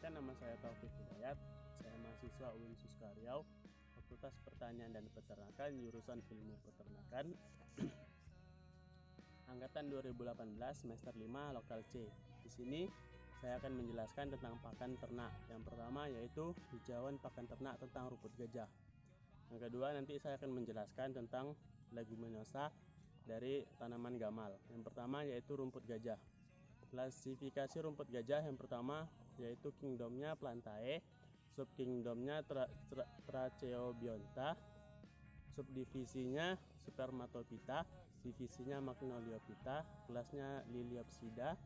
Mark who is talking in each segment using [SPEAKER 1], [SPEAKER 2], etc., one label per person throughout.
[SPEAKER 1] Perkenalkan, nama saya Taufik Hidayat. Saya mahasiswa UIN Suska Riau, Fakultas Pertanian dan Peternakan, jurusan Ilmu Peternakan, angkatan 2018 semester 5 lokal C. Di sini saya akan menjelaskan tentang pakan ternak. Yang pertama yaitu hijauan pakan ternak tentang rumput gajah. Yang kedua nanti saya akan menjelaskan tentang leguminosa dari tanaman gamal. Yang pertama yaitu rumput gajah. Klasifikasi rumput gajah yang pertama yaitu kingdomnya Plantae, subkingdomnya Tracheobionta, subdivisinya Spermatophyta, divisinya Magnoliophyta, kelasnya Liliopsida,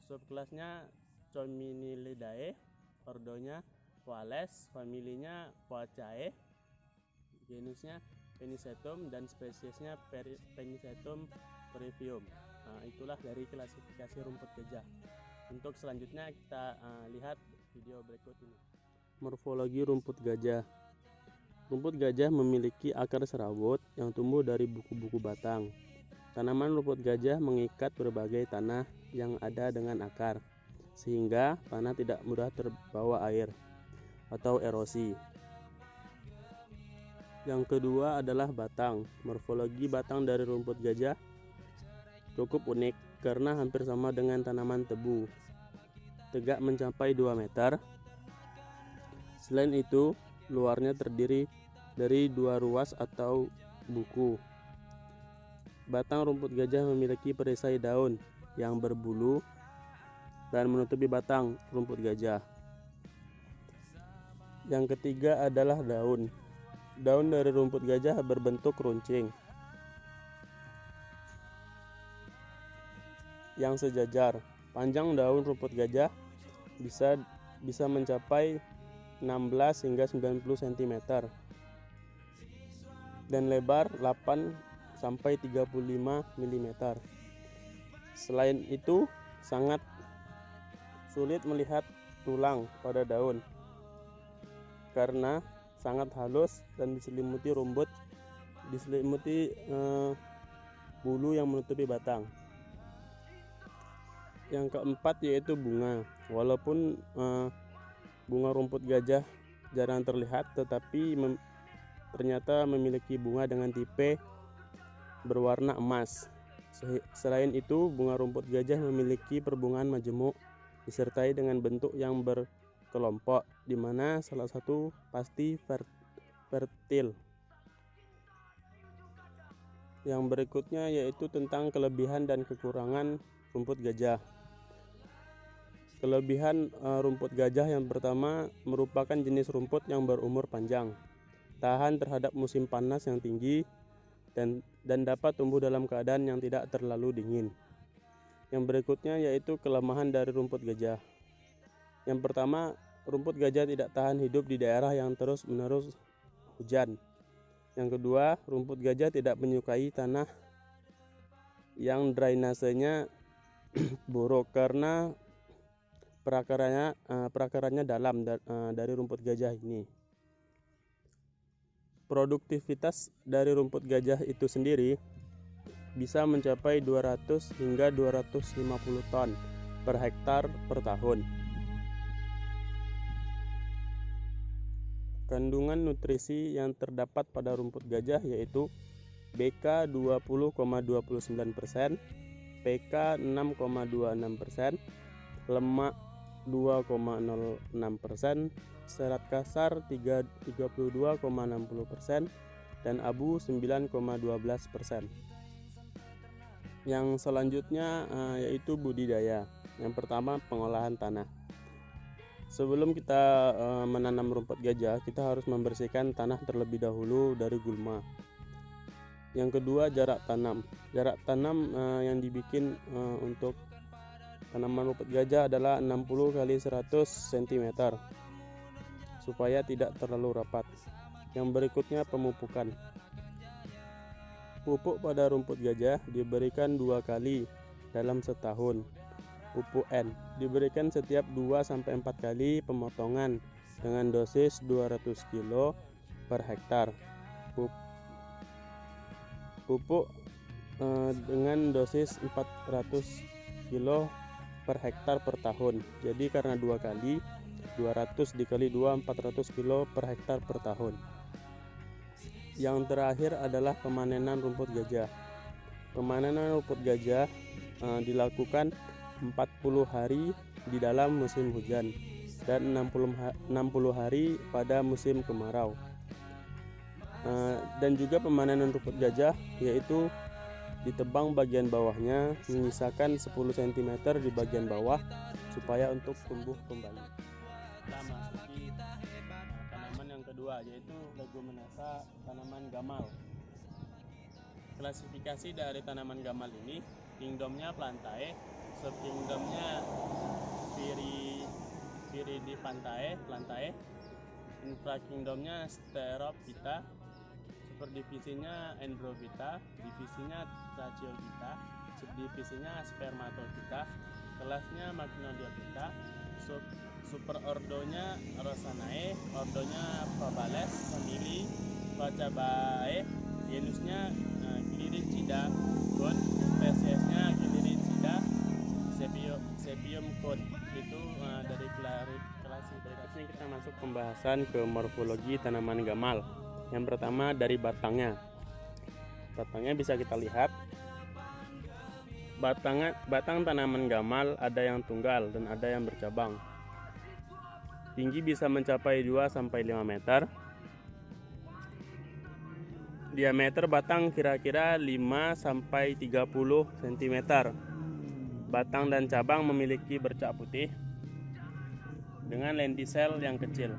[SPEAKER 1] subkelasnya Cominidae, ordonya Poales, familinya Poaceae, genusnya Penicetum dan spesiesnya Penicetum brevium. Itulah dari klasifikasi rumput gajah. Untuk selanjutnya kita lihat video berikut ini. Morfologi rumput gajah. Rumput gajah memiliki akar serabut yang tumbuh dari buku-buku batang. Tanaman rumput gajah mengikat berbagai tanah yang ada dengan akar, sehingga tanah tidak mudah terbawa air atau erosi. Yang kedua adalah batang. Morfologi batang dari rumput gajah cukup unik karena hampir sama dengan tanaman tebu, tegak mencapai 2 meter. Selain itu, luarnya terdiri dari 2 ruas atau buku. Batang rumput gajah memiliki perisai daun yang berbulu dan menutupi batang rumput gajah. Yang ketiga adalah daun. Daun dari rumput gajah berbentuk runcing yang sejajar. Panjang daun rumput gajah bisa mencapai 16 hingga 90 cm dan lebar 8 sampai 35 mm. Selain itu, sangat sulit melihat tulang pada daun karena sangat halus dan diselimuti bulu yang menutupi batang. Yang keempat yaitu bunga. Walaupun bunga rumput gajah jarang terlihat, tetapi ternyata memiliki bunga dengan tipe berwarna emas. Selain itu, bunga rumput gajah memiliki perbungaan majemuk disertai dengan bentuk yang berkelompok, di mana salah satu pasti fertil. Yang berikutnya yaitu tentang kelebihan dan kekurangan rumput gajah. Kelebihan rumput gajah yang pertama merupakan jenis rumput yang berumur panjang, tahan terhadap musim panas yang tinggi, dan dapat tumbuh dalam keadaan yang tidak terlalu dingin. Yang berikutnya yaitu kelemahan dari rumput gajah. Yang pertama, rumput gajah tidak tahan hidup di daerah yang terus-menerus hujan. Yang kedua, rumput gajah tidak menyukai tanah yang drainasenya buruk karena perakarannya dalam dari rumput gajah ini. Produktivitas dari rumput gajah itu sendiri bisa mencapai 200 hingga 250 ton per hektar per tahun. Kandungan nutrisi yang terdapat pada rumput gajah yaitu BK 20,29%, PK 6,26%, lemak 2,06%, serat kasar 32,60%, dan abu 9,12%. Yang selanjutnya yaitu budidaya. Yang pertama, pengolahan tanah. Sebelum kita menanam rumput gajah, kita harus membersihkan tanah terlebih dahulu dari gulma. Yang kedua, jarak tanam. Jarak tanam yang dibikin untuk tanaman rumput gajah adalah 60 x 100 cm supaya tidak terlalu rapat. Yang berikutnya, pemupukan. Pupuk pada rumput gajah diberikan 2 kali dalam setahun. Pupuk N diberikan setiap 2-4 kali pemotongan dengan dosis 200 kg per hektar. Pupuk dengan dosis 400 kg per hektar per tahun. Jadi karena 2 kali, 200 dikali 2 400 kilo per hektar per tahun. Yang terakhir adalah pemanenan rumput gajah. Pemanenan rumput gajah dilakukan 40 hari di dalam musim hujan dan 60 hari pada musim kemarau. Dan juga pemanenan rumput gajah yaitu ditebang bagian bawahnya, menyisakan 10 cm di bagian bawah supaya untuk tumbuh kembali. Kita masuki tanaman yang kedua, yaitu Leguminosa tanaman gamal. Klasifikasi dari tanaman gamal ini, kingdomnya Plantae, subkingdomnya Viridipantae, infrakingdomnya Sterophyta, superdivisinya Androvita, divisinya Tracheophyta, subdivisinya Spermatophyta, kelasnya Magnoliophyta, superordonya Rosanae, ordonya Fabales, famili Facabae, genusnya Gliricida Gon, spesiesnya Gliricida Sepium Con. Itu dari klasifikasi. Kita masuk pembahasan ke morfologi tanaman gamal. Yang pertama dari batangnya. Batangnya bisa kita lihat. Batang tanaman gamal ada yang tunggal dan ada yang bercabang. Tinggi bisa mencapai 2-5 meter. Diameter batang kira-kira 5-30 cm. Batang dan cabang memiliki bercak putih dengan lentisel yang kecil.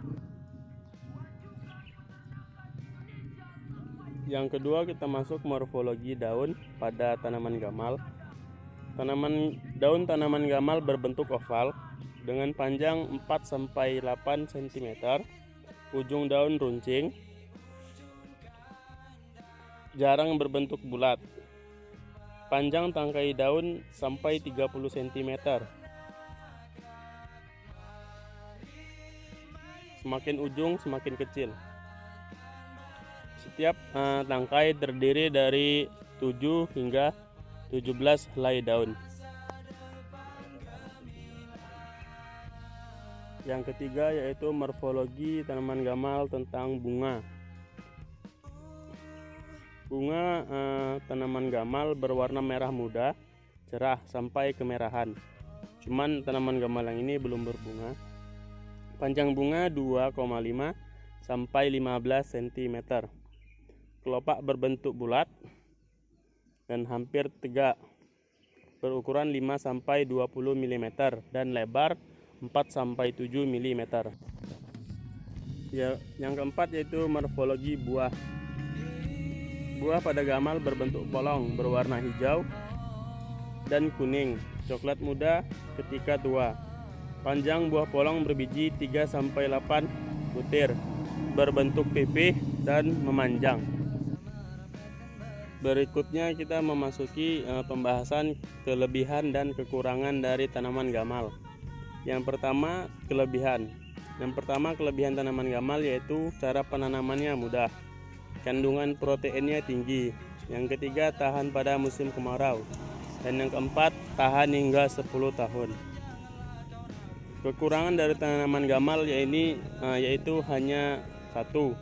[SPEAKER 1] Yang kedua, kita masuk morfologi daun pada tanaman gamal. Daun tanaman gamal berbentuk oval dengan panjang 4-8 cm, ujung daun runcing, jarang berbentuk bulat. Panjang tangkai daun sampai 30 cm. Semakin ujung semakin kecil. Setiap tangkai terdiri dari 7 hingga 17 helai daun. Yang ketiga yaitu morfologi tanaman gamal tentang bunga. Bunga tanaman gamal berwarna merah muda, cerah sampai kemerahan. Cuman tanaman gamal yang ini belum berbunga. Panjang bunga 2,5 sampai 15 cm. Kelopak berbentuk bulat dan hampir tegak, berukuran 5-20 mm dan lebar 4-7 mm. Yang keempat yaitu morfologi buah. Buah pada gamal berbentuk polong, berwarna hijau dan kuning, coklat muda ketika tua. Panjang buah polong berbiji 3-8 butir, berbentuk pipih dan memanjang. Berikutnya kita memasuki pembahasan kelebihan dan kekurangan dari tanaman gamal. Yang pertama, kelebihan. Kelebihan tanaman gamal yaitu cara penanamannya mudah, kandungan proteinnya tinggi. Yang ketiga, tahan pada musim kemarau. Dan yang keempat, tahan hingga 10 tahun. Kekurangan dari tanaman gamal yaitu hanya satu,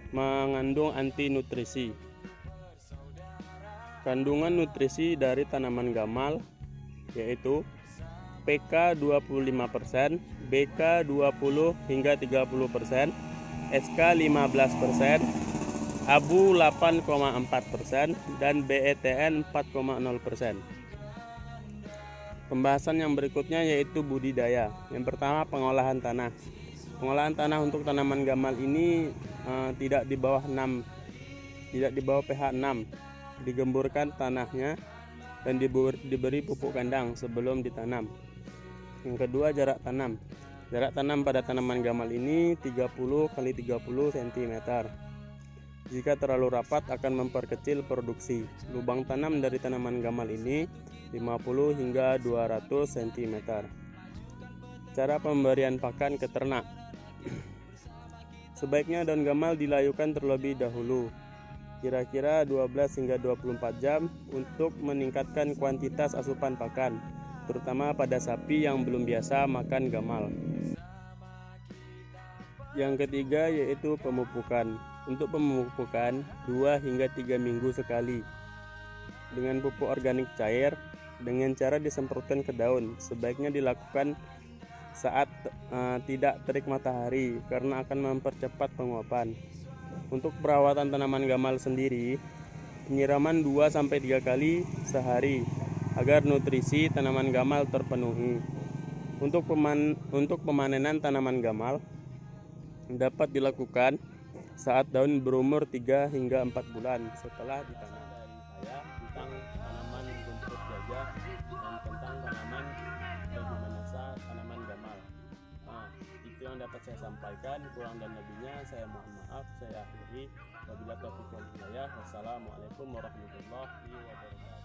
[SPEAKER 1] mengandung anti nutrisi. Kandungan nutrisi dari tanaman gamal yaitu PK 25%, BK 20 hingga 30%, SK 15%, Abu 8,4% dan BETN 4,0%. Pembahasan yang berikutnya yaitu budidaya. Yang pertama, pengolahan tanah. Pengolahan tanah untuk tanaman gamal ini tidak di bawah pH 6. Digemburkan tanahnya dan diberi pupuk kandang sebelum ditanam. Yang kedua, jarak tanam. Jarak tanam pada tanaman gamal ini 30 x 30 cm. Jika terlalu rapat akan memperkecil produksi. Lubang tanam dari tanaman gamal ini 50 hingga 200 cm. Cara pemberian pakan ke ternak. Sebaiknya daun gamal dilayukan terlebih dahulu, kira-kira 12 hingga 24 jam untuk meningkatkan kuantitas asupan pakan, terutama pada sapi yang belum biasa makan gamal. Yang ketiga yaitu pemupukan. Untuk pemupukan 2 hingga 3 minggu sekali dengan pupuk organik cair dengan cara disemprotkan ke daun. Sebaiknya dilakukan saat tidak terik matahari karena akan mempercepat penguapan. Untuk perawatan tanaman gamal sendiri, penyiraman 2-3 kali sehari agar nutrisi tanaman gamal terpenuhi. Untuk pemanenan tanaman gamal dapat dilakukan saat daun berumur 3 hingga 4 bulan setelah ditanam. Dari saya tentang tanaman rumput gajah dan tentang tanaman legumineusa tanaman gamal. Itu yang dapat saya sampaikan. Kurang dan lebihnya saya mohon maaf. Saya akhiri. Wabillahi taufiq wal hidayah. Wassalamualaikum warahmatullahi wabarakatuh.